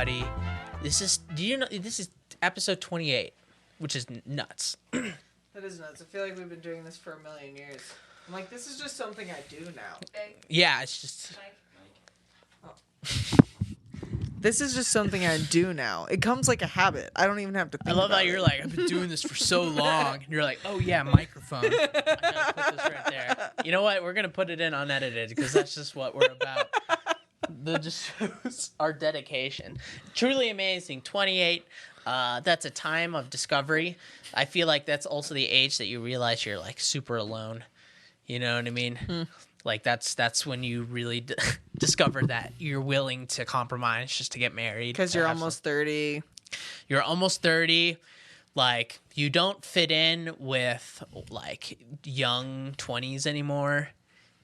everybody. This is episode 28, which is nuts. That is nuts. I feel like we've been doing this for a million years. I'm like, this is just something I do now. Yeah, it's just... This is just something I do now. It comes like a habit. I don't even have to think I love about how you're it. like, I've been doing this for so long. And you're like, oh yeah, microphone. I gotta put this right there. You know what? We're going to put it in unedited because that's just what we're about. That just shows our dedication. Truly amazing. 28. That's a time of discovery. I feel like that's also the age that you realize you're like super alone. You know what I mean? Like that's when you really discover that you're willing to compromise just to get married. Because you're almost 30. You're almost 30. Like, you don't fit in with like young 20s anymore.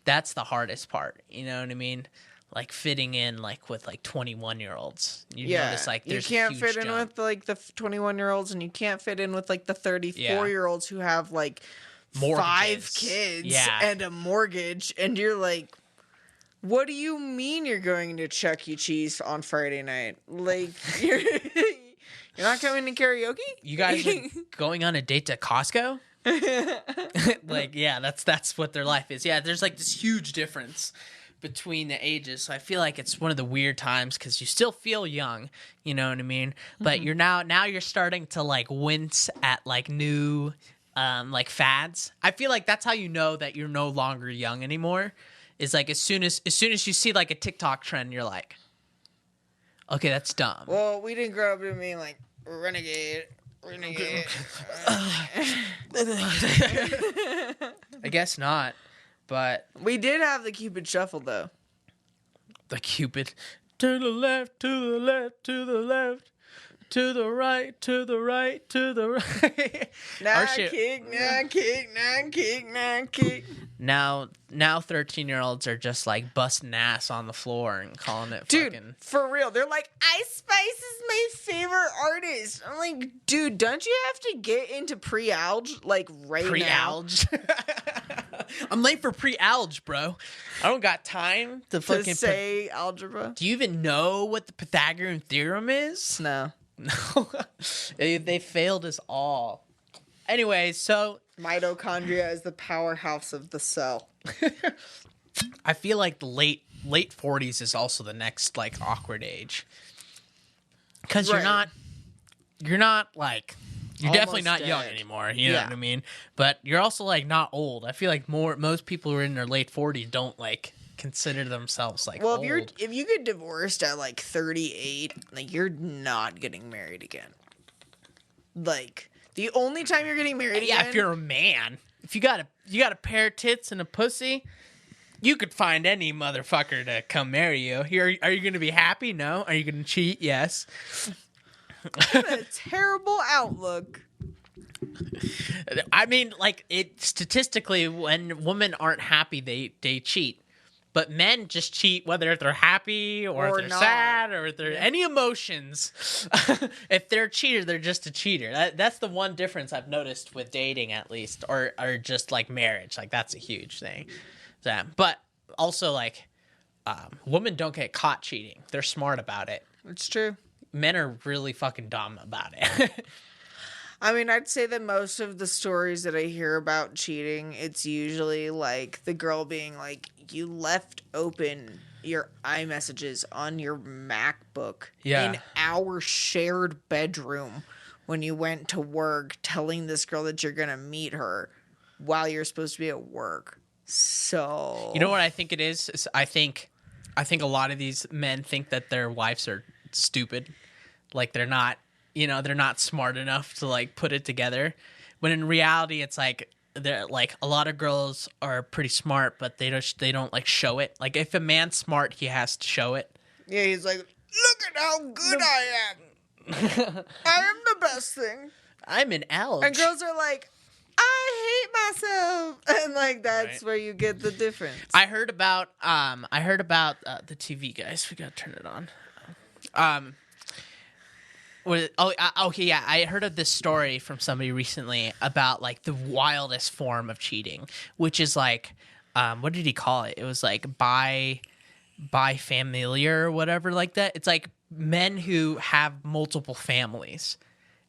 That's the hardest part. You know what I mean? Like fitting in like with like 21-year-olds. You notice like there's you can't a huge fit in jump. with like the 21-year-olds, and you can't fit in with like the 34-year-olds who have like Mortgages. 5 kids and a mortgage, and you're like, what do you mean you're going to Chuck E. Cheese on Friday night? Like, you're not coming to karaoke? You guys are going on a date to Costco? Like, yeah, that's what their life is. Yeah, there's like this huge difference between the ages. So I feel like it's one of the weird times because you still feel young, you know what I mean? But you're now you're starting to like wince at like new like fads. I feel like that's how you know that you're no longer young anymore. Is like as soon as you see like a TikTok trend, you're like, okay, that's dumb. Well, we didn't grow up to being like renegade. I guess not, but We did have the Cupid Shuffle though. the Cupid, to the left, to the left, to the left, to the right, to the right, to the right. Our shit- Kick. Now 13-year-olds are just like busting ass on the floor and calling it Dude, fucking... for real. They're like, Ice Spice is my favorite artist. I'm like, dude, don't you have to get into pre-alg like right Pre-alg. I'm late for pre-alg, bro. I don't got time to now fucking... to say algebra? Do you even know what the Pythagorean theorem is? No. No. They failed us all. Anyways, so... Mitochondria is the powerhouse of the cell. I feel like the late 40s is also the next like awkward age, because you're not like you're definitely Almost not dead. young anymore. You know what I mean? But you're also like not old. I feel like most people who are in their late 40s don't like consider themselves like Well, old. if you get divorced at like 38, like you're not getting married again. Like the only time you're getting married again. Yeah, if you're a man, if you got a pair of tits and a pussy, you could find any motherfucker to come marry you. Are you going to be happy? No. Are you going to cheat? Yes. What a terrible outlook. I mean, like, it statistically, when women aren't happy, they cheat. But men just cheat whether they're happy or if they're not. sad or if they're any emotions. If they're a cheater, they're just a cheater. That's the one difference I've noticed with dating, at least, or just like marriage. Like, that's a huge thing. But also, like, women don't get caught cheating. They're smart about it. It's true. Men are really fucking dumb about it. I mean, I'd say that most of the stories that I hear about cheating, it's usually like the girl being like, you left open your iMessages on your MacBook in our shared bedroom when you went to work, telling this girl that you're going to meet her while you're supposed to be at work. So, you know what I think it is I think a lot of these men think that their wives are stupid. Like, they're not smart enough to like put it together, when in reality it's like they're like, a lot of girls are pretty smart, but they don't like show it. Like, if a man's smart, he has to show it. Yeah, he's like, look at how good I am. I am the best thing. I'm an alg. And girls are like, I hate myself. And like, that's where you get the difference. I heard about the TV, guys. We gotta turn it on. Okay, yeah. I heard of this story from somebody recently about like the wildest form of cheating, which is like, what did he call it? It was like bi familiar or whatever like that. It's like men who have multiple families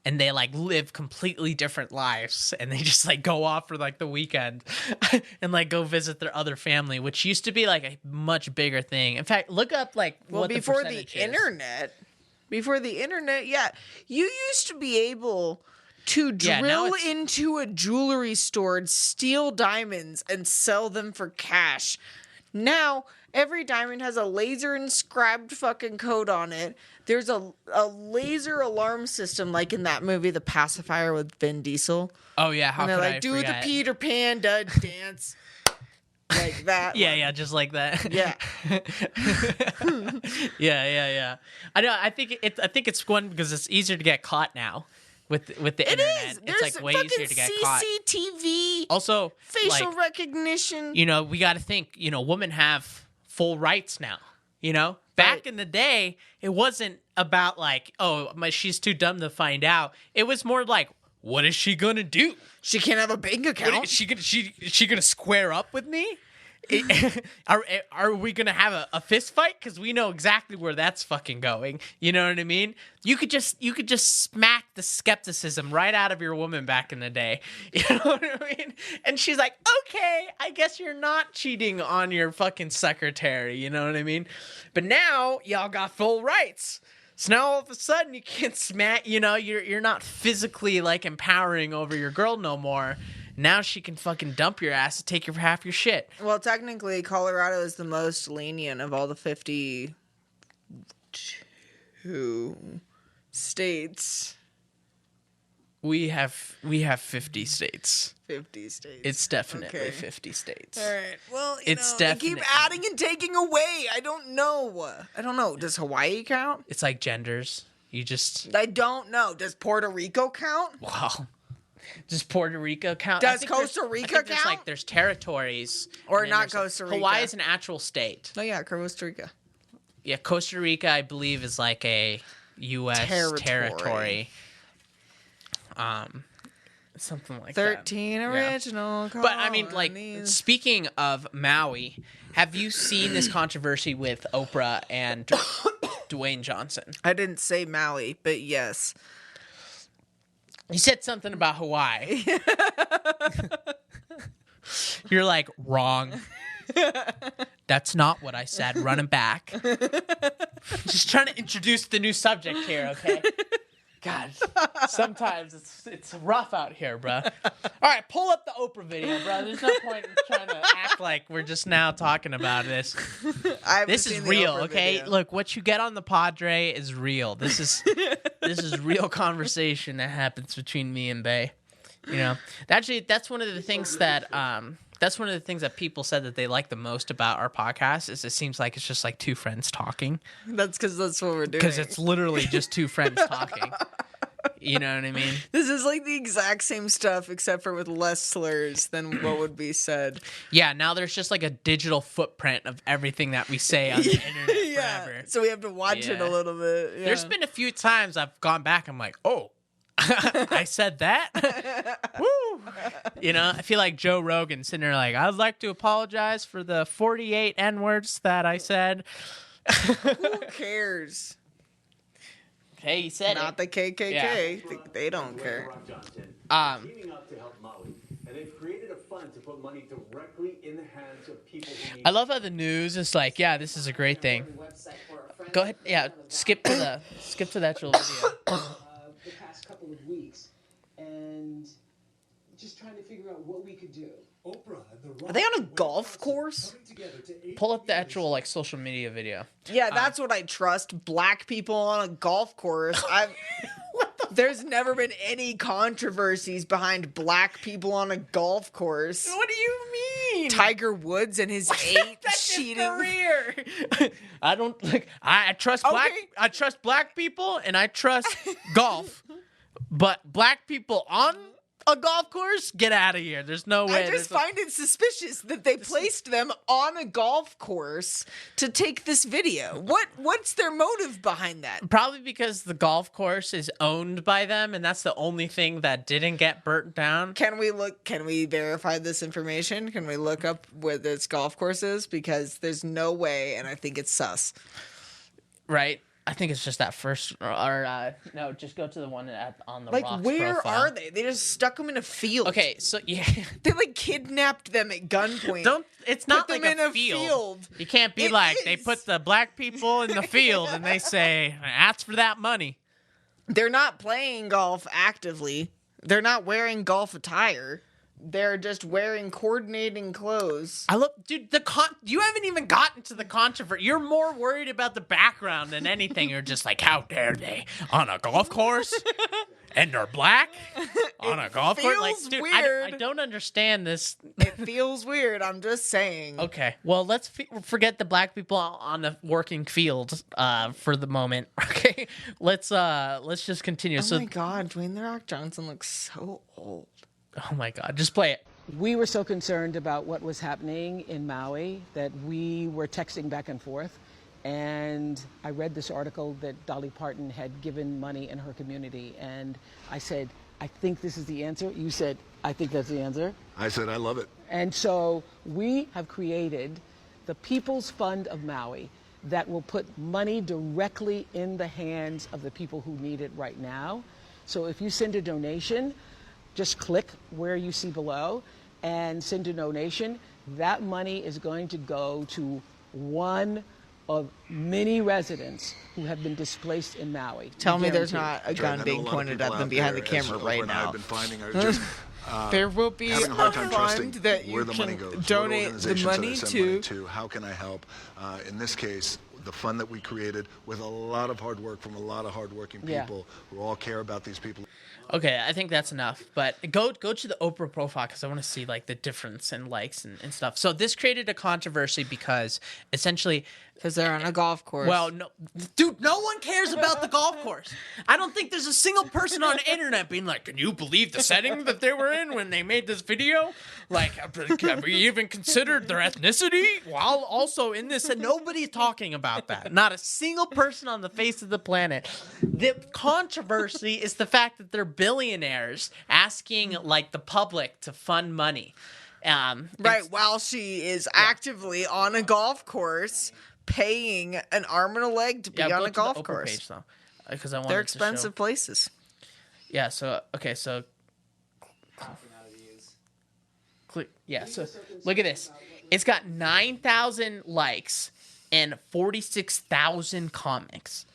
and they like live completely different lives and they just like go off for like the weekend and like go visit their other family, which used to be like a much bigger thing. In fact, look up like what before the percentage is. Before the internet, yeah, you used to be able to drill into a jewelry store and steal diamonds and sell them for cash. Now, every diamond has a laser inscribed fucking code on it. There's a laser alarm system, like in that movie, The Pacifier with Vin Diesel. Oh, yeah. How and they're could like, I do forget? the Peter Pan dance. Like that. Yeah, just like that. Yeah. Yeah. I know. I think it's one because it's easier to get caught now with the internet. Is. It's like way easier to get caught. CCTV. Also, facial like, recognition. You know, we got to think. You know, women have full rights now. You know, back in the day, it wasn't about like, oh, she's too dumb to find out. It was more like, what is she gonna do? She can't have a bank account. Is she gonna square up with me? Are we gonna have a fist fight? Because we know exactly where that's fucking going. You know what I mean? You could just smack the skepticism right out of your woman back in the day. You know what I mean? And she's like, okay, I guess you're not cheating on your fucking secretary. You know what I mean? But now y'all got full rights. So now all of a sudden you can't smack. You know, you're not physically like empowering over your girl no more. Now she can fucking dump your ass and take your half your shit. Well, technically, Colorado is the most lenient of all the 52 states. We have 50 states. 50 states. It's definitely 50 states. All right. Well, Definitely. they keep adding and taking away. I don't know. Does Hawaii count? It's like genders. I don't know. Does Puerto Rico count? Wow. Does Puerto Rico count? Does Costa Rica count? There's territories. Or not Costa Rica. Hawaii is an actual state. Oh, yeah, Costa Rica. Yeah, Costa Rica, I believe, is like a U.S. territory. Something like 13 that. original colonies. But, I mean, like, speaking of Maui, have you seen this controversy with OPRAH and Dwayne Johnson? I didn't say Maui, but yes. You said something about Hawaii. You're like, wrong. That's not what I said. Running back. Just trying to introduce the new subject here, okay? God, sometimes it's rough out here, bro. All right, pull up the Oprah video, bro. There's no point in trying to act like we're just now talking about this. This is real, okay? Video. Look, what you get on the PodDré is real. This is real conversation that happens between me and Bay. You know, actually, that's one of the things that people said that they like the most about our podcast is it seems like it's just like two friends talking. That's because that's what we're doing. Because it's literally just two friends talking. You know what I mean? This is like the exact same stuff except for with less slurs than what would be said. Yeah, now there's just like a digital footprint of everything that we say on the internet forever. So we have to watch it a little bit. Yeah. There's been a few times I've gone back, I'm like, oh, I said that? Woo! You know, I feel like Joe Rogan sitting there like, I'd like to apologize for the 48 N-words that I said. Who cares? Hey, he said not the KKK. Yeah. They don't care. Teaming up to help Maui, and they've created a fund to put money directly in the hands of people who need. I love how the news is like, yeah, this is a great thing. Go ahead, yeah, skip to the actual video. The past couple of weeks, and just trying to figure out what we could do. Are they on a golf course? Pull up the actual like social media video. Yeah, that's what I trust. Black people on a golf course. There's never been any controversies behind black people on a golf course. What do you mean? Tiger Woods and his 8 cheating career. I don't like. I trust black. I trust black people and I trust golf. But black people on a golf course? Get out of here. There's no way. I just find it suspicious that they placed them on a golf course to take this video. What's their motive behind that? Probably because the golf course is owned by them, and that's the only thing that didn't get burnt down. Can we verify this information? Can we look up where this golf course is? Because there's no way, and I think it's sus. Right? I think it's just that first, no, just go to the one on the Like, Rock's where profile. are they? They just stuck them in a field. Okay, so yeah, They like kidnapped them at gunpoint. it's not Put like them in a a field. field. You can't be It like they is. put the black people in the field and they say, "Ask for that money." They're not playing golf actively. They're not wearing golf attire. They're just wearing coordinating clothes. I look, dude. You haven't even gotten to the controversy. You're more worried about the background than anything. You're just like, how dare they on a golf course, and they're black on a golf course? Like, feels dude, weird. I don't understand this. It feels weird. I'm just saying. Okay, well, let's forget the black people on the working field for the moment. Okay, let's just continue. Oh my God, Dwayne The Rock Johnson looks so old. Oh my God, just play it. We were so concerned about what was happening in Maui that we were texting back and forth. And I read this article that Dolly Parton had given money in her community. And I said, I think this is the answer. You said, I think that's the answer. I said, I love it. And so we have created the People's Fund of Maui that will put money directly in the hands of the people who need it right now. So if you send a donation, just click where you see below and send a donation. That money is going to go to one of many residents who have been displaced in Maui. Tell me there's Guaranteed. not a gun being pointed at them behind the camera right now. There will be a having a hard time trusting fund that where you the money can goes. What donate the organizations that I money send to. to. How can I help? In this case, the fund that we created with a lot of hard work from a lot of hardworking people who all care about these people. Okay, I think that's enough. But go to the Oprah profile because I want to see like the difference in likes and stuff. So this created a controversy because essentially, Because they're on a golf course. well, no, dude, no one cares about the golf course. I don't think there's a single person on the internet being like, "Can you believe the setting that they were in when they made this video? Like, have we even considered their ethnicity while also in this?" And nobody's talking about that. Not a single person on the face of the planet. The controversy is the fact that they're billionaires asking like the public to fund money. right, while she is actively on a golf course, paying an arm and a leg to be Yeah, on go a to golf the Oprah course. page, though, because I wanted They're to show- expensive places. Yeah. So okay. So. Click. Yeah. So look at this. It's got 9,000 likes and 46,000 comments,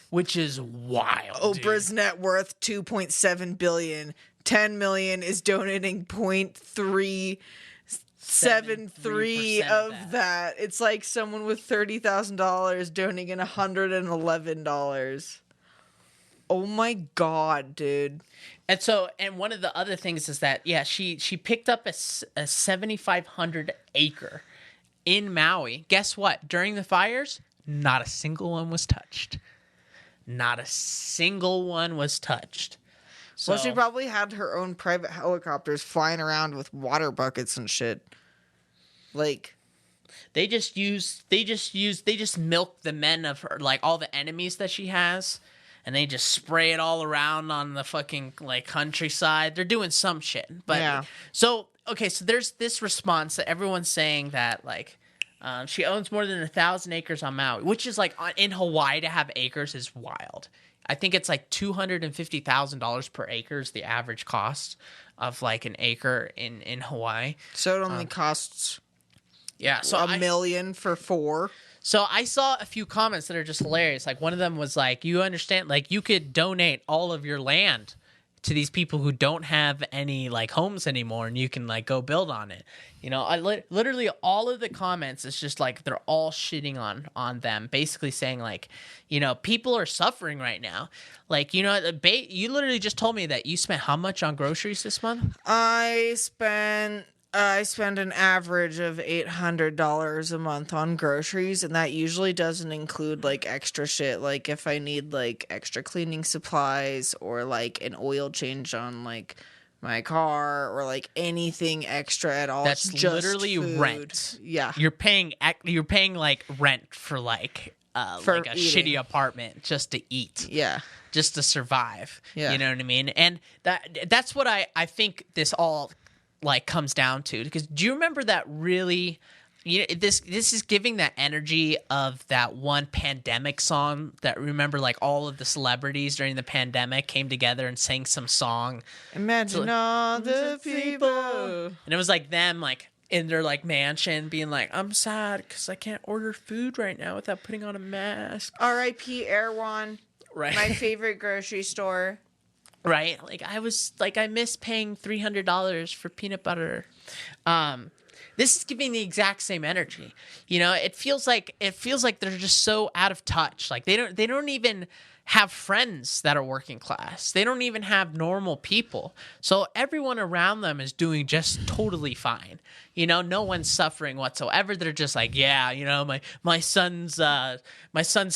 which is wild. Oprah's dude. net worth $2.7 billion. 10 million is donating 0.373 of of that. It's like someone with $30,000 donating $111. Oh my God, dude. And so, and one of the other things is that, yeah, she picked up a 7,500 acre in Maui. Guess what? During the fires, not a single one was touched. Not a single one was touched. So, Well, she probably had her own private helicopters flying around with water buckets and shit. Like, they just milk the men of her, like all the enemies that she has, and they just spray it all around on the fucking like countryside. They're doing some shit. But Yeah. so okay, so there's this response that everyone's saying that like she owns more than 1,000 acres on Maui, which is like in Hawaii to have acres is wild. I think it's like $250,000 per acre is the average cost of like an acre in Hawaii. so it only costs Yeah, so $1 million for 4. So I saw a few comments that are just hilarious. Like one of them was like, you understand, like you could donate all of your land to these people who don't have any like homes anymore and you can like go build on it. You know, literally all of the comments is just like they're all shitting on them, basically saying like, you know, people are suffering right now. Like, you know, you literally just told me that you spent how much on groceries this month? I spend an average of $800 a month on groceries, and that usually doesn't include like extra shit. Like if I need like extra cleaning supplies or like an oil change on like my car or like anything extra at all. That's It's just literally food. rent. Yeah. You're paying like rent for like For like a eating. shitty apartment just to eat. Yeah. Just to survive. Yeah. You know what I mean? And that's what I think this all like comes down to. Because do you remember that really this is giving that energy of that one pandemic song that, remember, like all of the celebrities during the pandemic came together and sang some song. Imagine all the people. And it was like them like in their like mansion being like, I'm sad because I can't order food right now without putting on a mask. R.I.P. Erewhon. Right. My favorite grocery store. Right. Like I miss paying $300 for peanut butter. This is giving the exact same energy. You know, it feels like they're just so out of touch. Like they don't even have friends that are working class. They don't even have normal people. So everyone around them is doing just totally fine. You know, no one's suffering whatsoever. They're just like, yeah, you know, my son's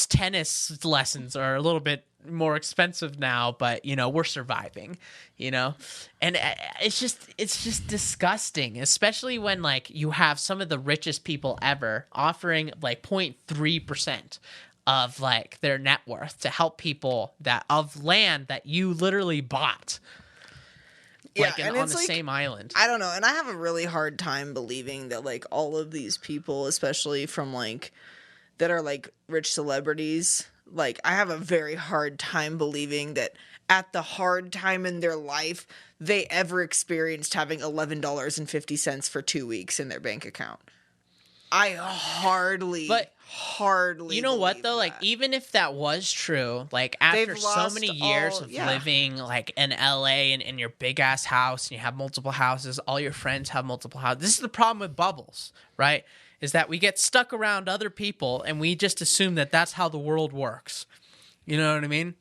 tennis lessons are a little bit more expensive now, but you know, we're surviving, you know. And it's just disgusting, especially when like you have some of the richest people ever offering like 0.3% of like their net worth to help people that of land that you literally bought. Like and on it's the like, same island. I don't know, and I have a really hard time believing that like all of these people, especially from like that are like rich celebrities, like I have a very hard time believing that at the hard time in their life they ever experienced having $11.50 for 2 weeks in their bank account. I hardly you know what though, like even if that was true, like after so many years of living like in LA and in your big ass house and you have multiple houses, all your friends have multiple houses. This is the problem with bubbles, right? Is that we get stuck around other people and we just assume that that's how the world works. You know what I mean?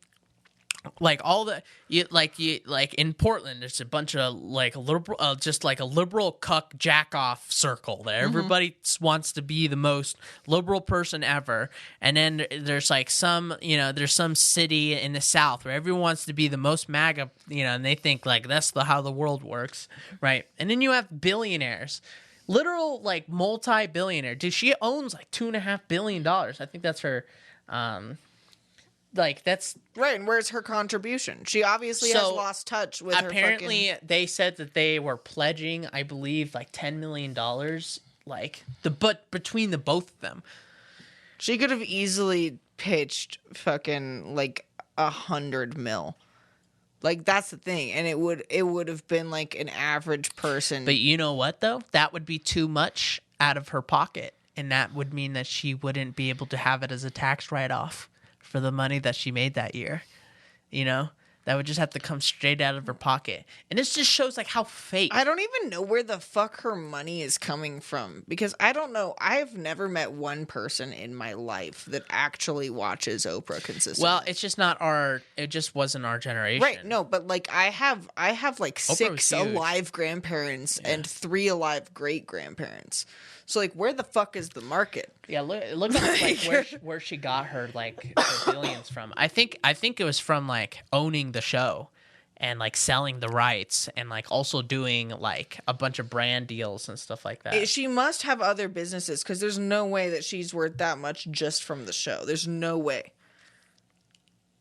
Like like in Portland, there's a bunch of like liberal, just like a liberal cuck jack off circle there. Everybody wants to be the most liberal person ever, and then there's like some, you know, there's some city in the South where everyone wants to be the most MAGA, you know, and they think like that's how the world works, right? And then you have billionaires. Literal like multi-billionaire. Dude, she owns like $2.5 billion. I think that's her. Like that's right. And where's her contribution? She obviously has lost touch with her. Apparently, they said that they were pledging, I believe, like $10 million. Like but between the both of them, she could have easily pitched fucking like 100 mil. Like that's the thing, and it would have been like an average person. But you know what though? That would be too much out of her pocket, and that would mean that she wouldn't be able to have it as a tax write-off for the money that she made that year. You know? That would just have to come straight out of her pocket. And this just shows like how fake. I don't even know where the fuck her money is coming from, because I don't know. I've never met one person in my life that actually watches Oprah consistently. Well, it's just not it just wasn't our generation. Right. No, but like I have like Oprah 6 alive grandparents and 3 alive great grandparents. So like, where the fuck is the market? Yeah, look up like where she got her like her billions from. I think it was from like owning the show and like selling the rights and like also doing like a bunch of brand deals and stuff like that. She must have other businesses, because there's no way that she's worth that much just from the show. There's no way.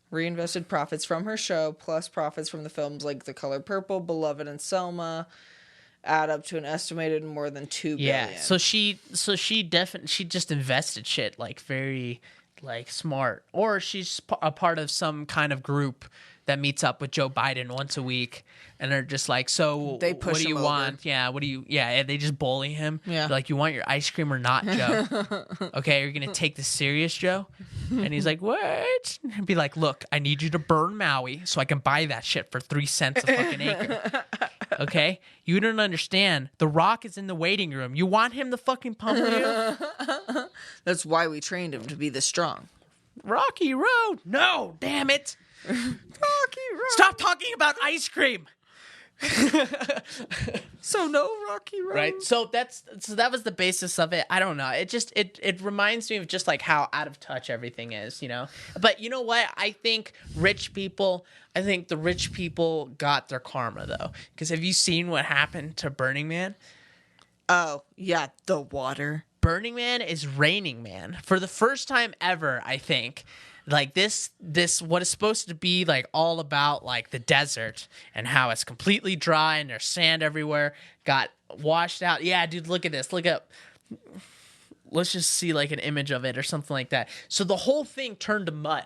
Reinvested profits from her show plus profits from the films like The Color Purple, Beloved, and Selma add up to an estimated more than $2 billion. Yeah, so she just invested shit like very like smart, or she's a part of some kind of group that meets up with Joe Biden once a week, and they're just like, so they push what do you him want? over. Yeah, what do you? Yeah, they just bully him. Yeah, they're like, you want your ice cream or not, Joe? Okay, you're gonna take this serious, Joe? And he's like, what? And be like, look, I need you to burn Maui so I can buy that shit for 3 cents a fucking acre. Okay? You don't understand. The Rock is in the waiting room. You want him to fucking pump you? That's why we trained him to be this strong. Rocky Road. No, damn it. Rocky Road. Stop talking about ice cream. So no Rocky Road. Right. So that was the basis of it. I don't know. It reminds me of just like how out of touch everything is, you know. But you know what? I think the rich people got their karma though. Because have you seen what happened to Burning Man? Oh, yeah, the water. Burning Man is Raining Man. For the first time ever, I think. Like this what is supposed to be like all about like the desert and how it's completely dry and there's sand everywhere got washed out. Yeah, dude, look at this. Look up let's just see like an image of it or something like that. So the whole thing turned to mud.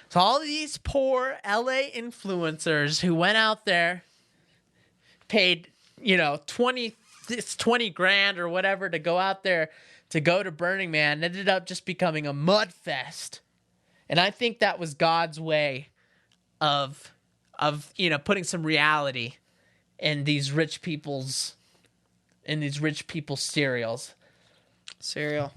So all of these poor LA influencers who went out there, paid, 20 grand or whatever to go out there to go to Burning Man, ended up just becoming a mud fest. And I think that was God's way of putting some reality in these rich people's cereals. Cereal.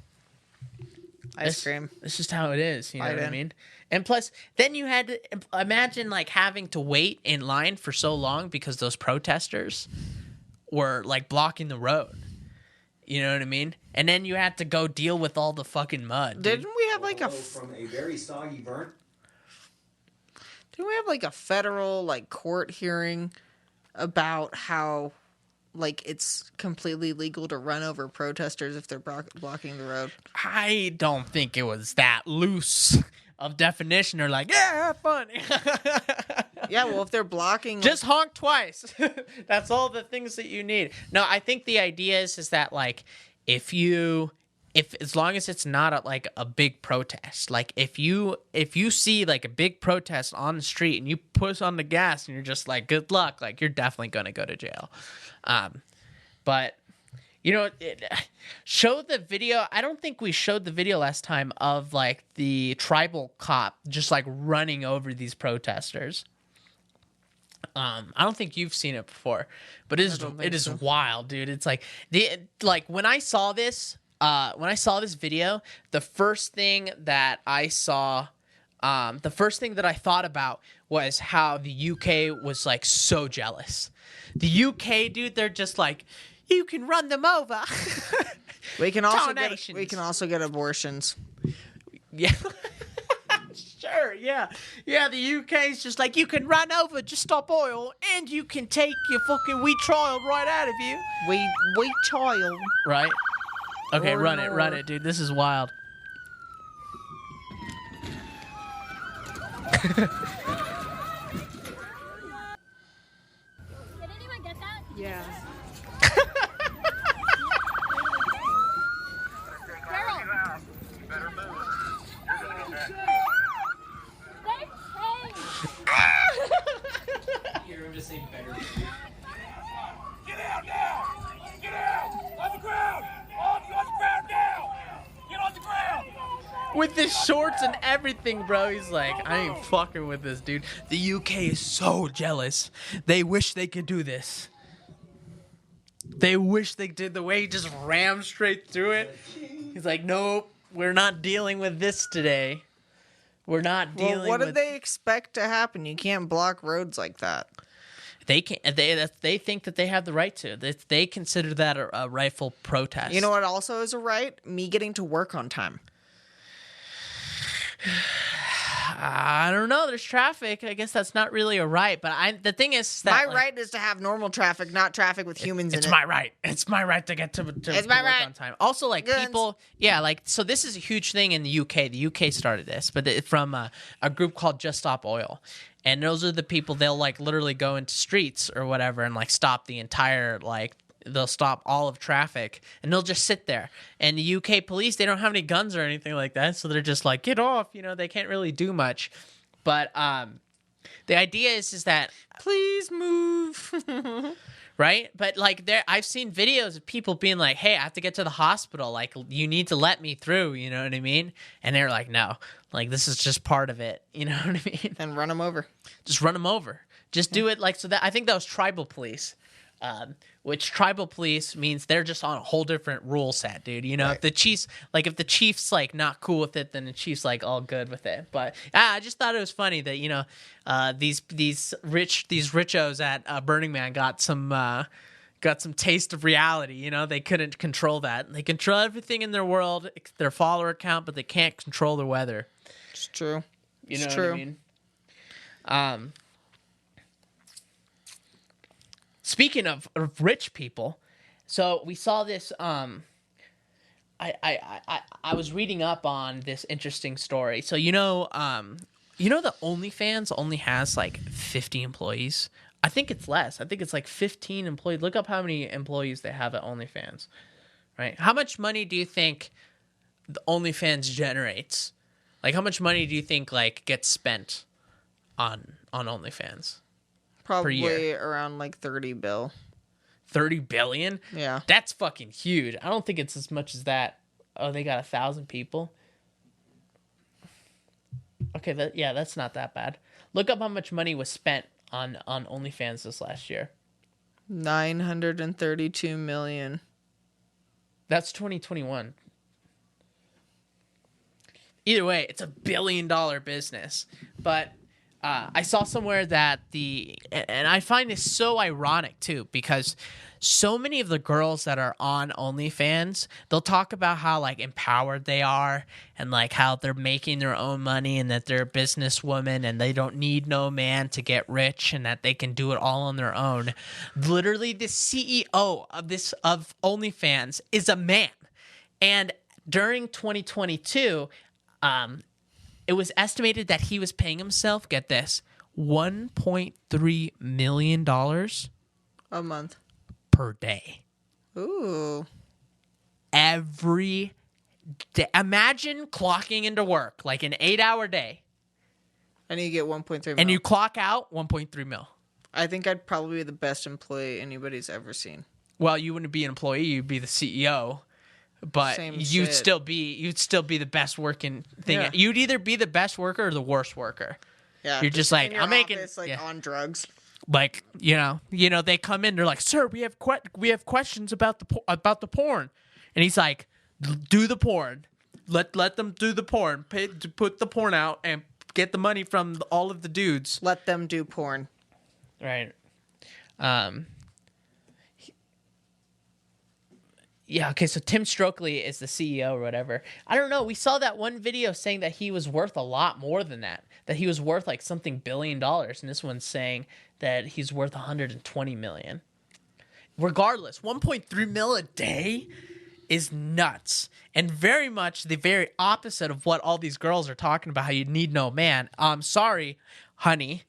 Ice cream. It's just how it is, you know what I mean? And plus, then you had to imagine like having to wait in line for so long because those protesters were like blocking the road. You know what I mean? And then you had to go deal with all the fucking mud. Didn't we have like from a very soggy burn? Didn't we have like a federal like court hearing about how like it's completely legal to run over protesters if they're blocking the road? I don't think it was that loose of definition. They're like, yeah, have fun. Yeah, well, if they're blocking... Just honk twice. That's all the things that you need. No, I think the idea is that, like, if as long as it's not a big protest, like, if you see, like, a big protest on the street and you push on the gas and you're just like, good luck, like, you're definitely going to go to jail. But... show the video. I don't think we showed the video last time of like the tribal cop just like running over these protesters. I don't think you've seen it before, but it is wild, dude. It's like when I saw this video, the first thing that I thought about was how the UK was like so jealous. The UK, dude, they're just like, you can run them over. We can also get abortions. Yeah. Sure, yeah. Yeah, the UK's just like, you can run over, just stop oil, and you can take your fucking wee child right out of you. Wee child. Right? Okay, run it, dude. This is wild. Did anyone get that? Yeah. Just say better. Get out now! Get out! On the ground! On the ground now! Get on the ground! With his shorts and everything, bro. He's like, I ain't fucking with this, dude. The UK is so jealous. They wish they could do this. They wish they did. The way he just rammed straight through it. He's like, nope, we're not dealing with this today. We're not dealing with... Well, what do they expect to happen? You can't block roads like that. They can't. They think that they have the right to. They consider that a rightful protest. You know what also is a right? Me getting to work on time. I don't know. There's traffic. I guess that's not really a right. But the thing is that my right is to have normal traffic, not traffic with humans in it. It's my right. It's my right to get to work on time. Also, like Guns. people, yeah, like so. This is a huge thing in the UK. The UK started this, but from a group called Just Stop Oil. And those are the people, they'll like literally go into streets or whatever and like stop the entire, like they'll stop all of traffic and they'll just sit there. And the UK police, they don't have any guns or anything like that. So they're just like, get off, they can't really do much. But the idea is that, please move. right? But like I've seen videos of people being like, hey, I have to get to the hospital. Like you need to let me through. You know what I mean? And they're like, no, like this is just part of it. You know what I mean? Then run them over. Just run them over. Just do it like so. That I think that was tribal police, which tribal police means they're just on a whole different rule set, dude. Right. If the chief's like not cool with it, then the chief's like all good with it. But I just thought it was funny that these richos at Burning Man got some taste of reality. They couldn't control that. They control everything in their world, their follower count, but they can't control the weather. It's true. It's true. What I mean? Speaking of rich people, so we saw this. I was reading up on this interesting story. So the OnlyFans only has like 50 employees. I think it's less. I think it's like 15 employees. Look up how many employees they have at OnlyFans right? How much money do you think the OnlyFans generates? Like, how much money do you think like gets spent on OnlyFans? Probably around like 30 bill. 30 billion? Yeah. That's fucking huge. I don't think it's as much as that. Oh, they got 1,000 people. Okay, that's not that bad. Look up how much money was spent on OnlyFans this last year. 932 million. That's 2021. Either way, it's $1 billion business. But I saw somewhere that and I find this so ironic too, because so many of the girls that are on OnlyFans, they'll talk about how like empowered they are and like how they're making their own money and that they're a businesswoman and they don't need no man to get rich and that they can do it all on their own. Literally, the CEO of OnlyFans is a man. And during 2022, it was estimated that he was paying himself, get this, $1.3 million A month. per day. Ooh. Every day. Imagine clocking into work, like an 8-hour day, And you get 1.3 mil. and you clock out 1.3 mil. I think I'd probably be the best employee anybody's ever seen. Well, you wouldn't be an employee, you'd be the CEO. But Same you'd shit. still be the best working thing. Yeah. You'd either be the best worker or the worst worker. Yeah. You're just in like, your I'm making office, like yeah. on drugs. Like, you know, they come in, they're like, "Sir, we have questions about the porn," and he's like, "Do the porn, let them do the porn, put the porn out, and get the money from all of the dudes." Let them do porn. Right. Yeah. Okay. So Tim Stokely is the CEO or whatever. I don't know. We saw that one video saying that he was worth a lot more than that. That he was worth like something $1 billion, and this one's saying that he's worth 120 million. Regardless, 1.3 mil a day is nuts, and very much the very opposite of what all these girls are talking about. How you need no man. I'm sorry, honey.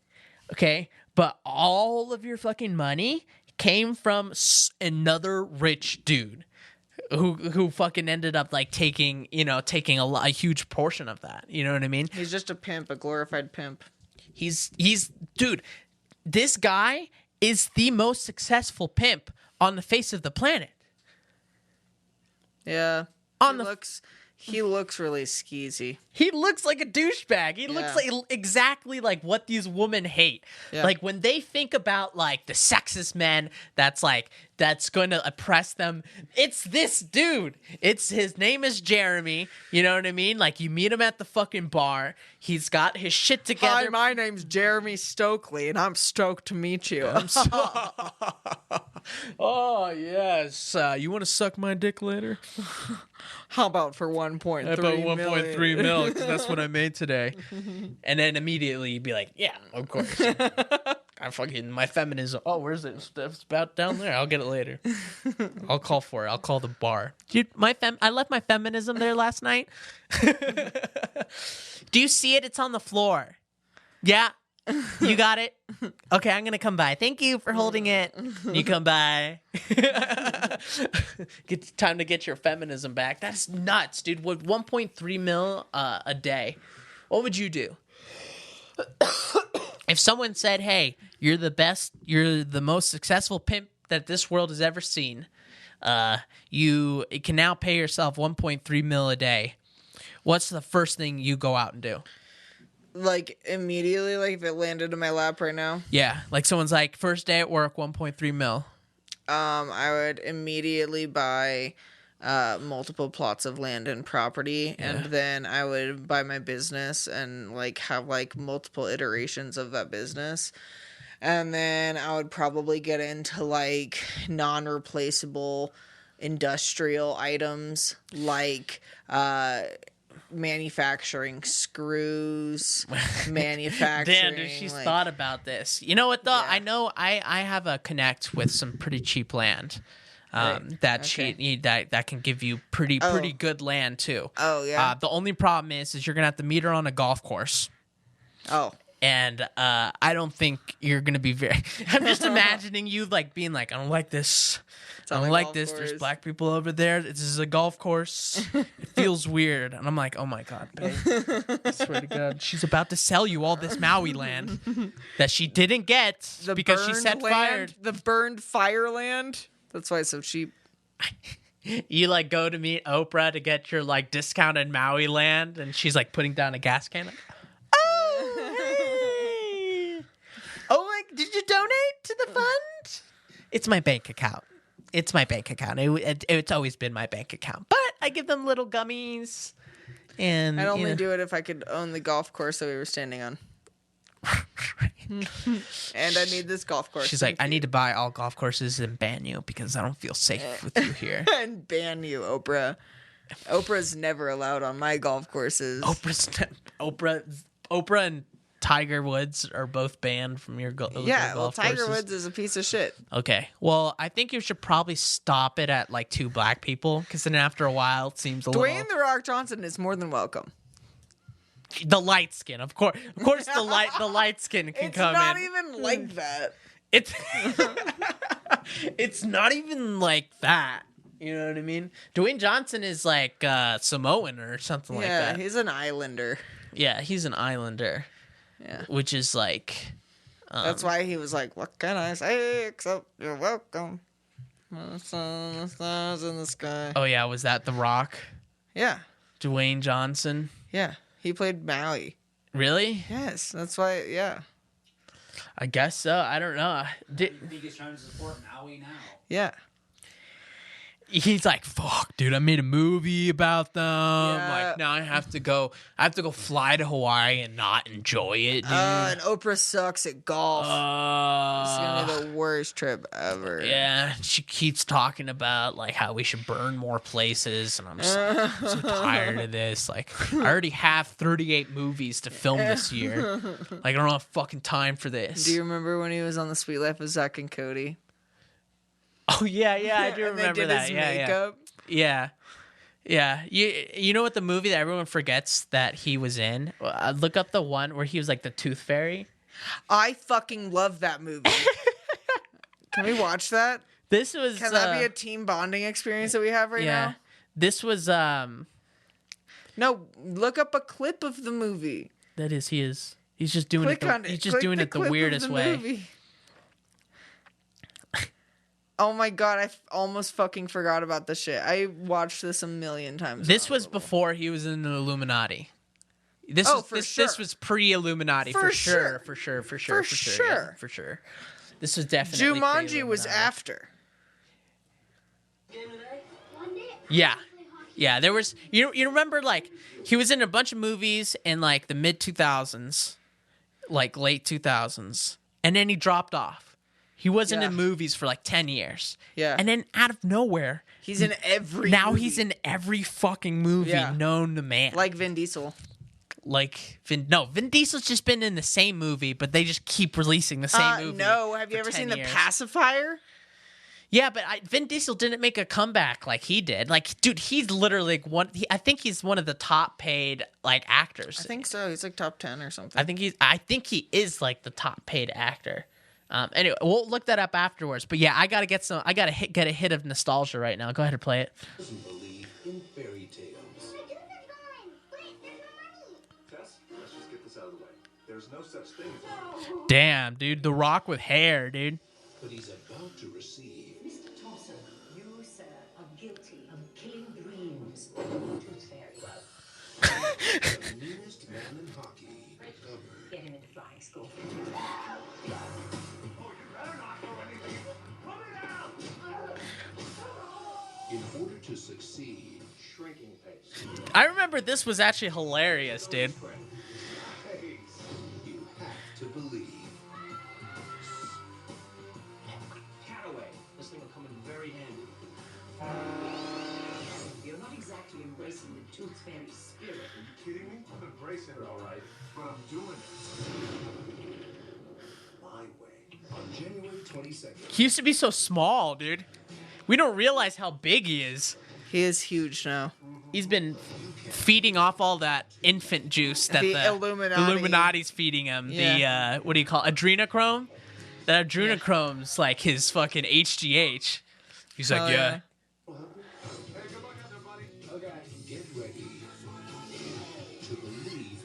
Okay, but all of your fucking money came from another rich dude who fucking ended up like taking a huge portion of that. You know what I mean? He's just a pimp, a glorified pimp. He's dude, this guy is the most successful pimp on the face of the planet. Yeah. On He looks really skeezy. He looks like a douchebag. He looks like exactly like what these women hate. Yeah. Like when they think about like the sexist men that's going to oppress them, it's this dude. His name is Jeremy. You know what I mean? Like you meet him at the fucking bar. He's got his shit together. Hi, my name's Jeremy Stokely, and I'm stoked to meet you. Oh yes. You want to suck my dick later? How about for 1.3 About 1.3 million? mil, because that's what I made today. And then immediately you'd be like, yeah, of course. I fucking, my feminism. Oh, where's it? It's about down there. I'll get it later. I'll call for it. I'll call the bar. Dude, I left my feminism there last night. Do you see it? It's on the floor. Yeah. You got it? Okay, I'm going to come by. Thank you for holding it. You come by. Time to get your feminism back. That's nuts, dude. With 1.3 mil a day, what would you do? If someone said, hey, you're the best, you're the most successful pimp that this world has ever seen, you can now pay yourself 1.3 mil a day, what's the first thing you go out and do? Like, immediately, like, if it landed in my lap right now? Yeah, like someone's like, first day at work, 1.3 mil. I would immediately buy multiple plots of land and property, and then I would buy my business and, like, have, like, multiple iterations of that business. And then I would probably get into, like, non-replaceable industrial items, like, manufacturing screws, manufacturing. Damn, dude, she's like, thought about this. You know what though? Yeah. I know I have a connect with some pretty cheap land. That can give you pretty good land too. Oh yeah. The only problem is you're gonna have to meet her on a golf course. Oh. And I don't think you're gonna be very. I'm just imagining you like being like, I don't like this. I don't like this. There's black people over there. This is a golf course. It feels weird. And I'm like, oh my God, babe. I swear to God, she's about to sell you all this Maui land that she didn't get because she set fire. The burned fire land. That's why it's so cheap. You like go to meet Oprah to get your like discounted Maui land, and she's like putting down a gas can. Like, oh, like, did you donate to the fund? It's my bank account. It's my bank account. It's always been my bank account. But I give them little gummies. And I'd only do it if I could own the golf course that we were standing on. And I need this golf course. She's like, I need to buy all golf courses and ban you because I don't feel safe with you here. And ban you, Oprah. Oprah's never allowed on my golf courses. Oprah and Tiger Woods are both banned from your golf courses. Yeah, well, Tiger Woods is a piece of shit. Okay. Well, I think you should probably stop it at like 2 black people because then after a while it seems a little... Dwayne "The Rock" Johnson is more than welcome. The light skin, of course. Of course, the light skin can come in. It's not even like that. It's it's not even like that. You know what I mean? Dwayne Johnson is like Samoan or something like that. Yeah, he's an islander. Yeah, he's an islander. Yeah, which is like. That's why he was like, "What can I say except you're welcome." The sun, the stars in the sky. Oh yeah, was that The Rock? Yeah, Dwayne Johnson. Yeah, he played Maui. Really? Yes, that's why. Yeah, I guess so. I don't know. I think he's trying to support Maui now. Yeah. He's like, fuck, dude, I made a movie about them. Yeah. Like, now I have to go fly to Hawaii and not enjoy it, dude. And Oprah sucks at golf. It's gonna be the worst trip ever. Yeah, she keeps talking about like how we should burn more places, and I'm just like, so tired of this. Like, I already have 38 movies to film this year. Like, I don't have fucking time for this. Do you remember when he was on The Sweet Life of Zach and Cody? Oh yeah, I do and remember they did that. His makeup. Yeah. You know what the movie that everyone forgets that he was in? Look up the one where he was like the Tooth Fairy. I fucking love that movie. Can we watch that? This was. Can that be a team bonding experience that we have right now? This was. No, look up a clip of the movie. That is, he is. He's just doing Click on it. He's just Click doing the it the clip of weirdest the way. movie. Oh my God, I almost fucking forgot about this shit. I watched this a million times. This was before he was in the Illuminati. This was pre-Illuminati for sure. This was definitely Jumanji was after. Yeah. There was you remember like he was in a bunch of movies in like the mid 2000s, like late 2000s, and then he dropped off. He wasn't in movies for like 10 years. Yeah. And then out of nowhere, he's in every movie. He's in every fucking movie known to man. Like Vin Diesel. Vin Diesel's just been in the same movie, but they just keep releasing the same movie. No, have you ever seen The Pacifier? Yeah, but Vin Diesel didn't make a comeback like he did. Like, dude, he's literally like I think he's one of the top paid like actors. I think so. He's like top 10 or something. I think he is like the top paid actor. Anyway, we'll look that up afterwards. But yeah, I gotta get a hit of nostalgia right now. Go ahead and play it. Doesn't believe in fairy tales. Tess, let's just get this out of the way. There's no such thing as Damn, dude, The Rock with hair, dude. But he's about to receive. Mr. Tosser, you, sir, are guilty of killing dreams. Tooth Fairy. The meanest man in hockey ever. Get him into flying school. In order to succeed, shrinking pace. I remember this was actually hilarious, dude. You have to believe. Cataway. This thing will come in very handy. You're not exactly embracing the Tooth Fairy spirit. Are you kidding me? I'm embracing it, all right, but I'm doing it my way. On January 22nd. He used to be so small, dude. We don't realize how big he is. He is huge now. He's been feeding off all that infant juice that The the Illuminati. Illuminati's feeding him. Yeah. The what do you call it? Adrenochrome? That adrenochrome's like his fucking HGH. He's like, Oh, yeah. Hey, good luck out there, buddy. Okay. Get ready to believe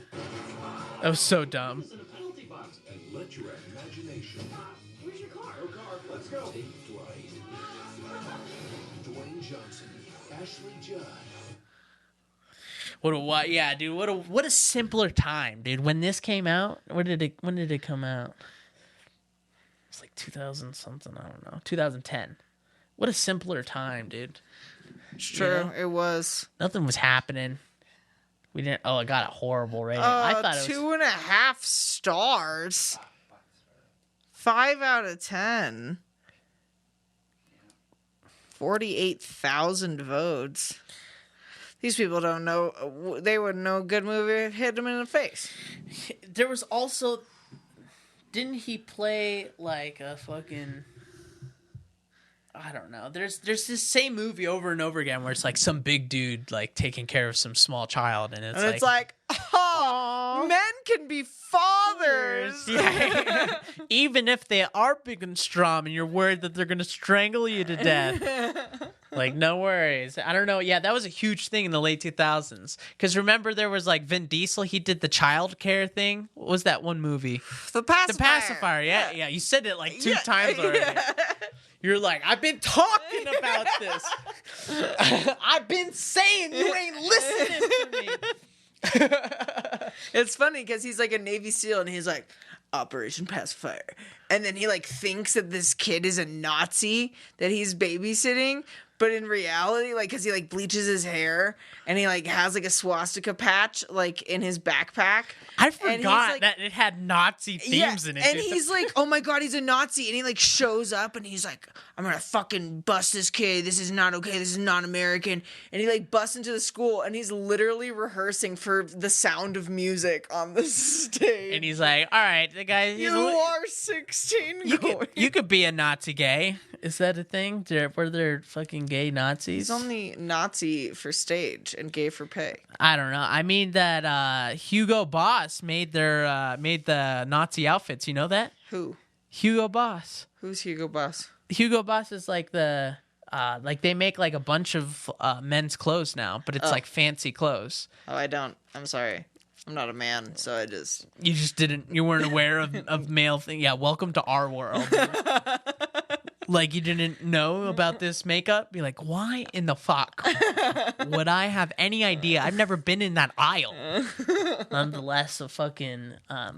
That was so dumb. in a penalty box and let your imagination Where's your car? No car. Let's go. take flight. Dwayne Johnson, Ashley Judd. What? Yeah, dude. What a simpler time, dude. When this came out, when did it come out? It's like 2000 something. I don't know. 2010. What a simpler time, dude. It's true. It was. Nothing was happening. We didn't. Oh, it got a horrible rating. I thought it was 2.5 stars. 5 out of 10. 48,000 votes. These people don't know. They wouldn't know a good movie hit them in the face. There was also. Didn't he play like a fucking? I don't know. There's this same movie over and over again where it's like some big dude like taking care of some small child, and It's like, oh, men can be fathers. yeah. Even if they are big and strong, and you're worried that they're gonna strangle you to death. Like, no worries. I don't know. Yeah, that was a huge thing in the late 2000s. Because remember, there was like Vin Diesel. He did the child care thing. What was that one movie? The pacifier. The pacifier. Yeah. You said it like two times already. Yeah. You're like, I've been talking about this. I've been saying you ain't listening to me. It's funny because he's like a Navy SEAL and he's like, Operation Pacifier. And then he like thinks that this kid is a Nazi that he's babysitting. But in reality, like, because he like bleaches his hair and he like has like a swastika patch like in his backpack. I forgot like, that it had Nazi themes in it. And dude. he's like, oh my God, he's a Nazi. And he like shows up and he's like, I'm going to fucking bust this kid. This is not okay. This is not American. And he like busts into the school and he's literally rehearsing for The Sound of Music on the stage. And he's like, all right, the guy. You are 16. You could be a Nazi gay. Is that a thing? Were there fucking gay Nazis? He's only Nazi for stage and gay for pay. I don't know. I mean that Hugo Boss made the Nazi outfits. You know that? Who? Hugo Boss. Who's Hugo Boss? Hugo Boss is like the like they make like a bunch of men's clothes now, but it's like fancy clothes. Oh, I don't. I'm sorry. I'm not a man, so I just... You weren't aware of male thing. Yeah, welcome to our world. Like, you didn't know about this makeup? Be like, why in the fuck would I have any idea? I've never been in that aisle. Nonetheless, a fucking... I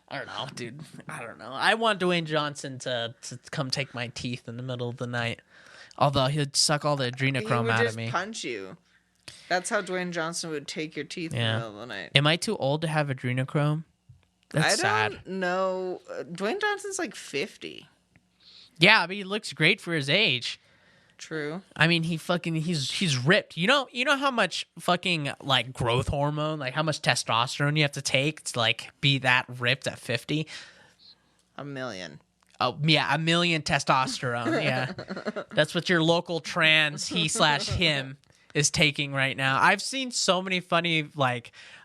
don't know, dude. I don't know. I want Dwayne Johnson to come take my teeth in the middle of the night. Although he'd suck all the adrenochrome out of me. He would just punch you. That's how Dwayne Johnson would take your teeth in the middle of the night. Am I too old to have adrenochrome? That's sad. I don't know. Dwayne Johnson's like 50. Yeah, but he looks great for his age. True. I mean, he's ripped. You know how much fucking like growth hormone, like how much testosterone you have to take to like be that ripped at 50? 1 million. Oh yeah, 1 million testosterone. Yeah, that's what your local trans he/him is taking right now. I've seen so many funny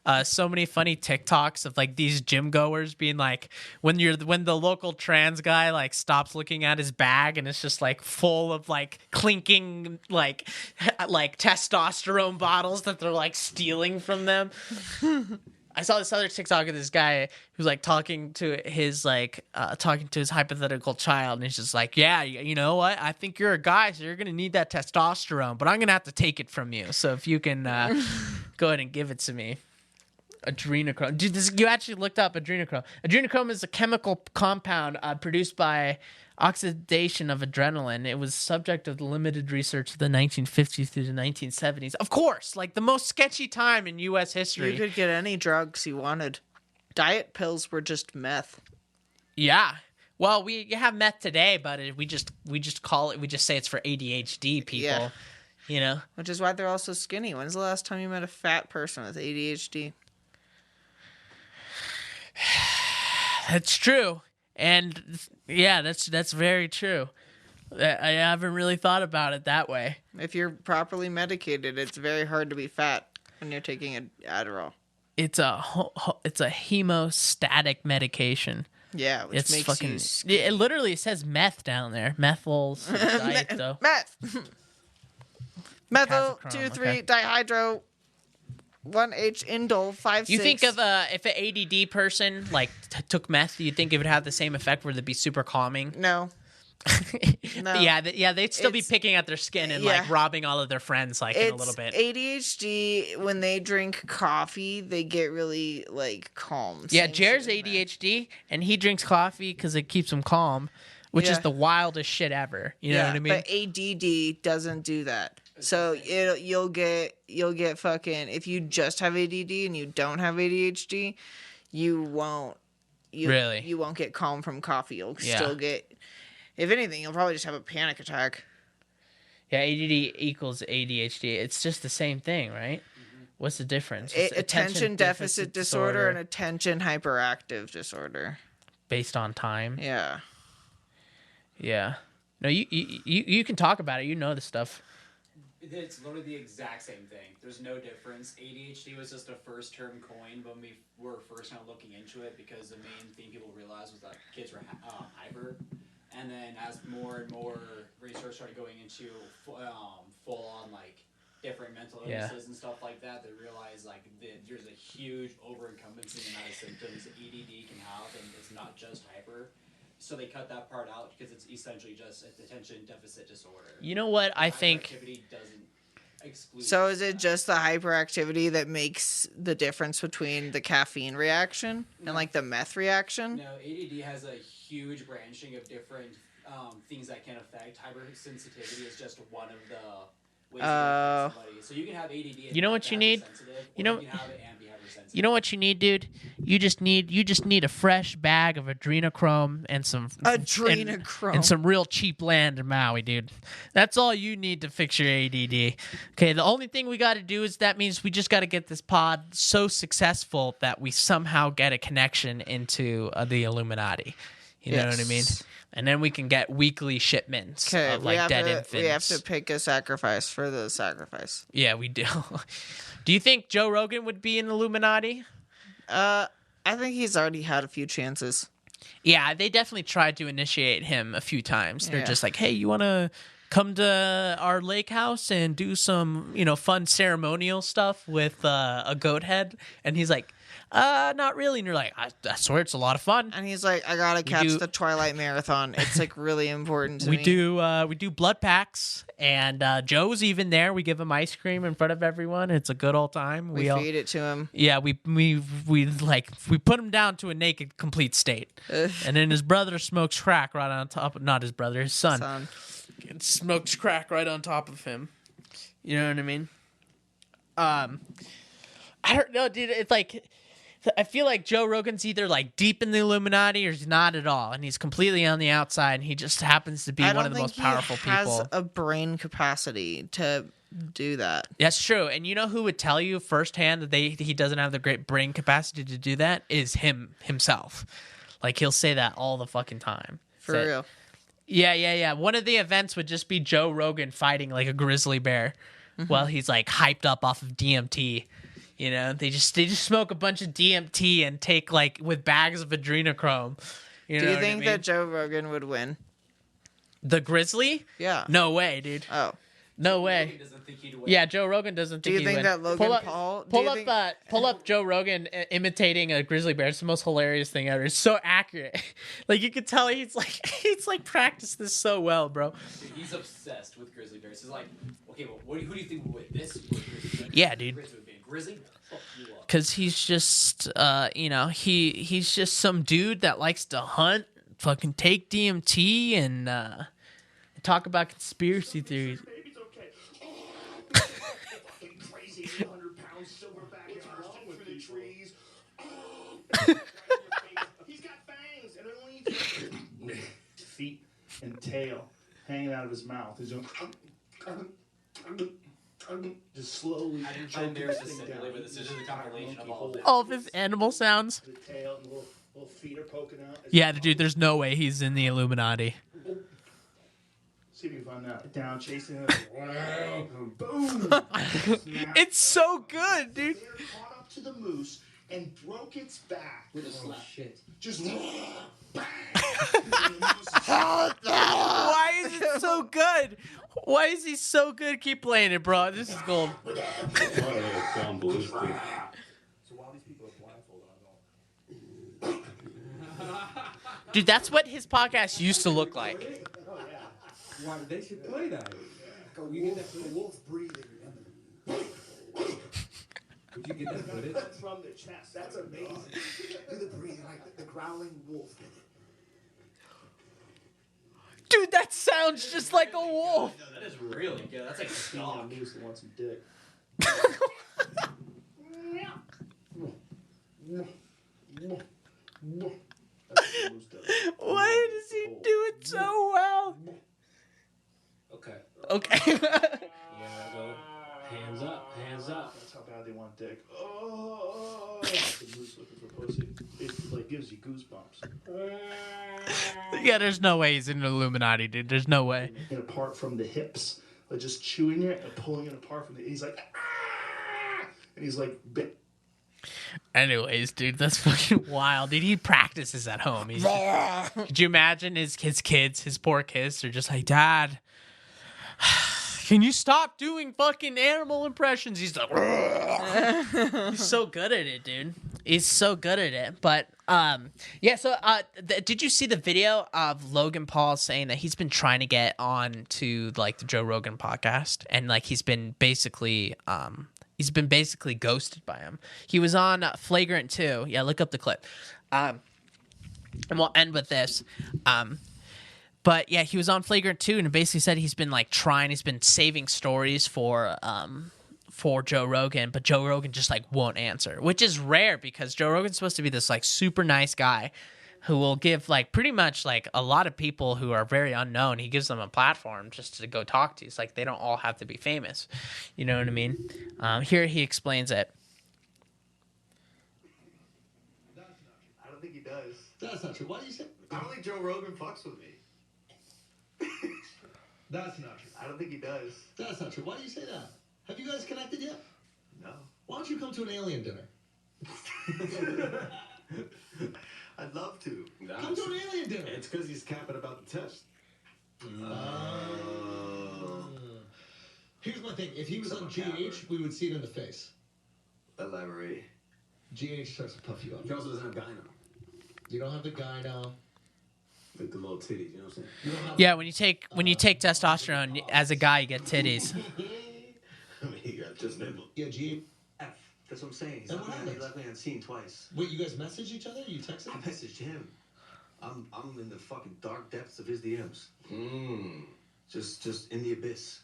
TikToks of like these gym goers being like, when the local trans guy like stops looking at his bag and it's just like full of like clinking like testosterone bottles that they're like stealing from them. I saw this other TikTok of this guy who's like talking to his hypothetical child, and he's just like, yeah, you know what? I think you're a guy, so you're gonna need that testosterone, but I'm gonna have to take it from you. So if you can go ahead and give it to me. Adrenochrome. Dude, you actually looked up adrenochrome. Adrenochrome is a chemical compound produced by oxidation of adrenaline. It was subject of limited research of the 1950s through the 1970s. Of course, like the most sketchy time in U.S. history. You could get any drugs you wanted. Diet pills were just meth. Yeah. Well, you have meth today, but we just say it's for ADHD people. Yeah. You know? Which is why they're all so skinny. When's the last time you met a fat person with ADHD? That's true. And yeah, that's very true. I haven't really thought about it that way. If you're properly medicated, it's very hard to be fat when you're taking an Adderall. It's a hemostatic medication. Yeah, which It's makes fucking. you skinny. It literally says meth down there. Methyl diet. Meth. Methyl Adrenochrome, 2,3 dihydro 1H indole 5,6. You think of if an ADD person like took meth, you think it would have the same effect where it'd be super calming? No. No. Yeah, they'd still be It's- picking at their skin and yeah. like robbing all of their friends like in a little bit. ADHD, when they drink coffee, they get really like calm. Yeah, Same Jared's shit with meth. ADHD, and he drinks coffee because it keeps him calm, which is Yeah. the wildest shit ever. You know what I mean? But ADD doesn't do that. So you'll get fucking, if you just have ADD and you don't have ADHD, you won't get calm from coffee. You'll still get, if anything, you'll probably just have a panic attack. Yeah, ADD equals ADHD. It's just the same thing, right? What's the difference? It's Attention deficit disorder and attention hyperactive disorder. based on time. Yeah. Yeah. No, you can talk about it. You know the stuff. It's literally the exact same thing. There's no difference. ADHD was just a first term coin when we were first kind of looking into it, because the main thing people realized was that kids were hyper. And then as more and more research started going into full on like different mental illnesses and stuff like that, they realized like there's a huge over-incumbency in the amount of symptoms ADD can have, and it's not just hyper. So they cut that part out because it's essentially just an attention deficit disorder. You know what I think? Hyperactivity doesn't exclude. So is it just the hyperactivity that makes the difference between the caffeine reaction and like the meth reaction? No, ADD has a huge branching of different things that can affect. Hypersensitivity is just one of the ways to affect somebody. So you can have ADD. And You know not what be you need? hypersensitive, You or know- you can have it and be hypersensitive. You know what you need, dude? You just need a fresh bag of adrenochrome and some Adrenochrome. and some real cheap land in Maui, dude. That's all you need to fix your ADD. Okay, the only thing we got to do is that means we just got to get this pod so successful that we somehow get a connection into the Illuminati. You know what I mean? Yes. And then we can get weekly shipments Okay, of like dead infants. we have to pick a sacrifice for the sacrifice. Yeah, we do. Do you think Joe Rogan would be in Illuminati? I think he's already had a few chances. Yeah, they definitely tried to initiate him a few times. They're Yeah. just like, hey, you want to come to our lake house and do some, fun ceremonial stuff with a goat head? And he's like, not really. And you're like, I swear it's a lot of fun. And he's like, I gotta catch do- the Twilight Marathon. It's like really important to We me. do blood packs, and Joe's even there. We give him ice cream in front of everyone. It's a good old time. We all, feed it to him. yeah, we put him down to a naked, complete state, and then his brother smokes crack right on top. Not his brother, his son. Smokes crack right on top of him. You know what I mean? I don't know, dude. It's like, I feel like Joe Rogan's either like deep in the Illuminati or he's not at all, and he's completely on the outside, and he just happens to be I one don't of the think most powerful he has people. a brain capacity to do that. That's true, and you know who would tell you firsthand that he doesn't have the great brain capacity to do that is himself. Like, he'll say that all the fucking time. For Say- real. Yeah. One of the events would just be Joe Rogan fighting like a grizzly bear while he's like hyped up off of DMT. You know, they just smoke a bunch of DMT and take like with bags of adrenochrome. You know Do you what I think mean? that Joe Rogan would win? The grizzly? Yeah. No way, dude. Oh. No way. He doesn't think he'd win. Yeah, Joe Rogan doesn't Do think you he'd think win. that Logan Paul? Pull up Joe Rogan imitating a grizzly bear. It's the most hilarious thing ever. It's so accurate. Like, you could tell he's like practiced this so well, bro. Dude, he's obsessed with grizzly bears. He's like, okay, well, who do you think would win? This or grizzly bear? Yeah, dude. Grizzly would be a grizzly. Fuck you up. Cause he's just, he's just some dude that likes to hunt, fucking take DMT, and talk about conspiracy theories. Baby's okay. Oh, fucking crazy 800-pound silverback is bursting through the trees. He's got fangs and it only eats feet and tail hanging out of his mouth. He's doing just slowly. I didn't find theirs specifically, but this is just a compilation of all of it. All of his animal sounds. The tail and little feet are poking out. Yeah, dude, there's no way he's in the Illuminati. See if you can find that. Down, chasing it. Boom! It's so good, dude. Bear caught up to the moose and broke its back. With a slap. Shit. Just bang! Why is it so good? Why is he so good? Keep playing it, bro. This is gold. So while these people are blindfolded, Dude, that's what his podcast used to look like. oh yeah. Why they should play that? A wolf breathing. Did you get that footage? From the chest. That's amazing. Do the breathing like the growling wolf. Dude, that sounds just like a wolf. No, that is really good. That's like a dog. Moose that wants some dick. Why does he do it so well? Okay. Okay. You gotta go. Hands up. Hands up. That's how bad they want dick. Oh, the moose looking for pussy. It like gives you goosebumps. Yeah, there's no way he's in the Illuminati, dude. There's no way. And apart from the hips, like just chewing it and pulling it apart from the. He's like, ah! And he's like, bit. Anyways, dude, that's fucking wild. Dude, he practices at home. Could you imagine his kids, his poor kids, are just like, Dad, can you stop doing fucking animal impressions? He's like, he's so good at it, dude. He's so good at it. But yeah. So, did you see the video of Logan Paul saying that he's been trying to get on to like the Joe Rogan podcast, and like he's been basically ghosted by him. He was on Flagrant 2. Yeah, look up the clip. And we'll end with this. But yeah, he was on Flagrant 2 and basically said he's been like he's been saving stories for Joe Rogan, but Joe Rogan just like won't answer, which is rare because Joe Rogan's supposed to be this like super nice guy who will give like pretty much like a lot of people who are very unknown, he gives them a platform just to go talk to. It's like they don't all have to be famous. You know what I mean? Here he explains it. I don't think he does. That's not true. Why do you say? I don't think Joe Rogan fucks with me. That's not true. I don't think he does. That's not true. Why do you say that? Have you guys connected yet? No. Why don't you come to an alien dinner? I'd love to. Come to an alien dinner. It's because he's capping about the test. Here's my thing. If he was on GH, we would see it in the face. Elaborate. GH starts to puff you up. He also doesn't have gyno. You don't have the guy now. Like the little titties, you know what I'm saying? Yeah, when you take testosterone as a guy, you get titties. I mean, he got just nibble. Yeah, GH. That's what I'm saying. And what happened? He left me unseen twice. Wait, you guys messaged each other? You texted? I messaged him. I'm in the fucking dark depths of his DMs. Just in the abyss.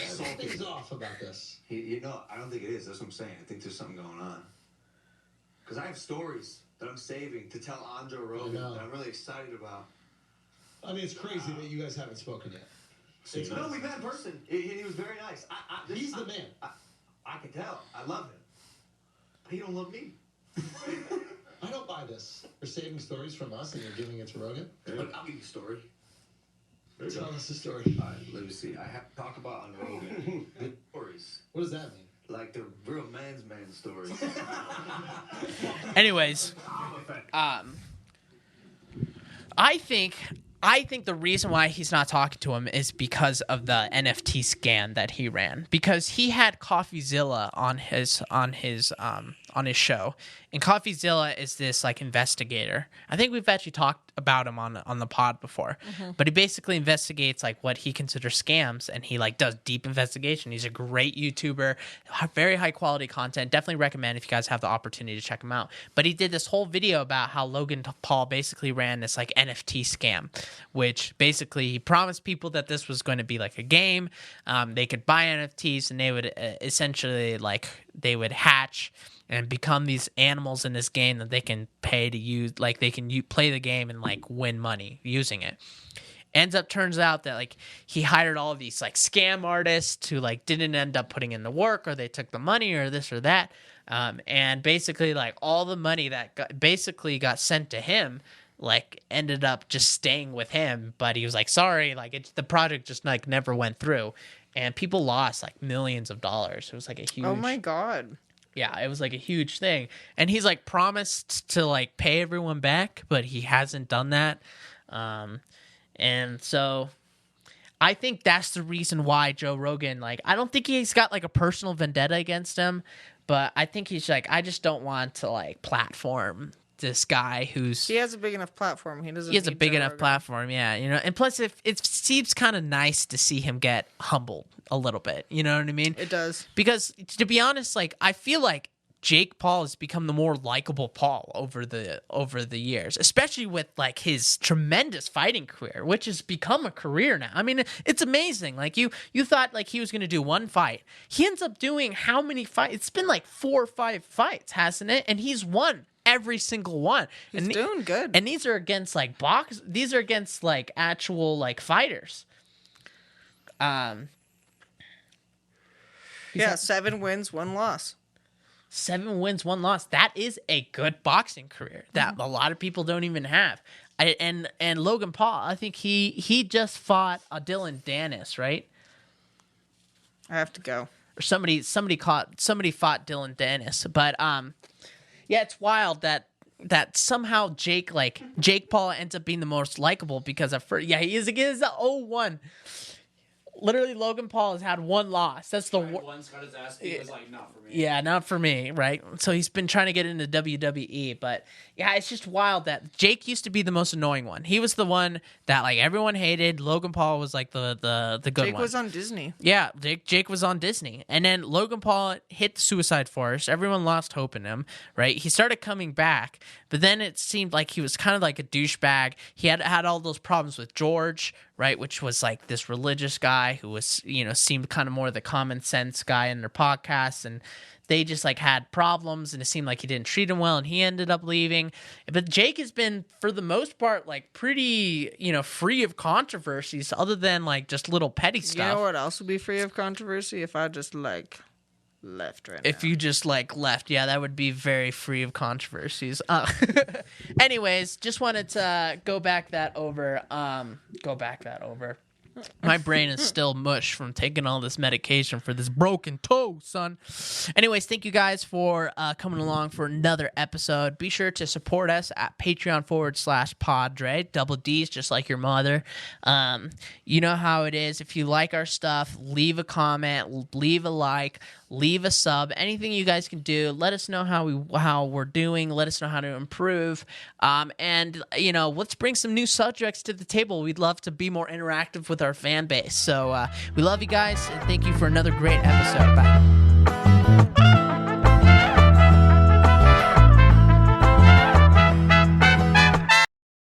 Something's off about this. You know, I don't think it is. That's what I'm saying. I think there's something going on. Because I have stories that I'm saving to tell on Joe Rogan that I'm really excited about. I mean, it's crazy that you guys haven't spoken yet. No, we met in person. He was very nice. He's the man. I can tell. I love him. But he don't love me. I don't buy this. You're saving stories from us and you're giving it to Rogan? Look, I'll give you a story. Tell us the story. All right, let me see. I have to talk about on Rogan good stories. What does that mean? Like the real man's man stories. Anyways, I think the reason why he's not talking to him is because of the NFT scam that he ran. Because he had CoffeeZilla on his show, and CoffeeZilla is this like investigator. I think we've actually talked about him on the pod before. But he basically investigates like what he considers scams, and he like does deep investigation. He's a great YouTuber, very high quality content. Definitely recommend if you guys have the opportunity to check him out. But he did this whole video about how Logan Paul basically ran this like NFT scam, which basically he promised people that this was going to be like a game. They could buy NFTs and they would essentially like they would hatch and become these animals in this game that they can pay to use, like they can play the game and like win money using it. Turns out that like he hired all of these like scam artists who like didn't end up putting in the work, or they took the money or this or that. And basically like all the money that got sent to him, like ended up just staying with him, but he was like, sorry, like the project just like never went through, and people lost like millions of dollars. It was like a huge. Oh my God. Yeah, it was like a huge thing, and he's like promised to like pay everyone back, but he hasn't done that, and so I think that's the reason why Joe Rogan, like, I don't think he's got like a personal vendetta against him, but I think he's like, I just don't want to like platform this guy who's He has a big enough platform. He doesn't. he has a need big Joe enough Rogan. platform, yeah, you know. And plus, if it seems kind of nice to see him get humbled a little bit, you know what I mean? It does. Because to be honest, like I feel like Jake Paul has become the more likable Paul over the years, especially with like his tremendous fighting career, which has become a career now. I mean, it's amazing. Like you thought like he was going to do one fight. He ends up doing how many fights? It's been like 4 or 5 fights, hasn't it? And he's won every single one. He's doing good. And these are against like these are against like actual like fighters. Yeah, 7 wins, 1 loss. 7 wins, 1 loss. That is a good boxing career that a lot of people don't even have. And Logan Paul, I think he just fought Dylan Dennis, right? I have to go. Or somebody fought Dylan Dennis. But yeah, it's wild that somehow Jake Paul ends up being the most likable because he is a 0-1. Literally, Logan Paul has had 1 loss. That's the once got his ass beat, was like, not for me. Yeah, not for me, right? So he's been trying to get into WWE, but yeah, it's just wild that Jake used to be the most annoying one. He was the one that like everyone hated. Logan Paul was like the good one. Jake was on Disney. Yeah, Jake was on Disney. And then Logan Paul hit the suicide force. Everyone lost hope in him, right? He started coming back, but then it seemed like he was kind of like a douchebag. He had all those problems with George, right? Which was like this religious guy who was, seemed kind of more the common sense guy in their podcast. And they just like had problems and it seemed like he didn't treat him well and he ended up leaving. But Jake has been, for the most part, like pretty, free of controversies other than like just little petty stuff. You know what else would be free of controversy? If I just like left right now. If you just like left, yeah, that would be very free of controversies. Anyways, just wanted to go back that over. My brain is still mush from taking all this medication for this broken toe, son. Anyways, thank you guys for coming along for another episode. Be sure to support us at Patreon.com/PodDré, double D's, just like your mother. You know how it is. If you like our stuff, leave a comment, leave a like, leave a sub. Anything you guys can do, let us know how we're doing. Let us know how to improve. And let's bring some new subjects to the table. We'd love to be more interactive with our fan base. So we love you guys, and thank you for another great episode. Bye.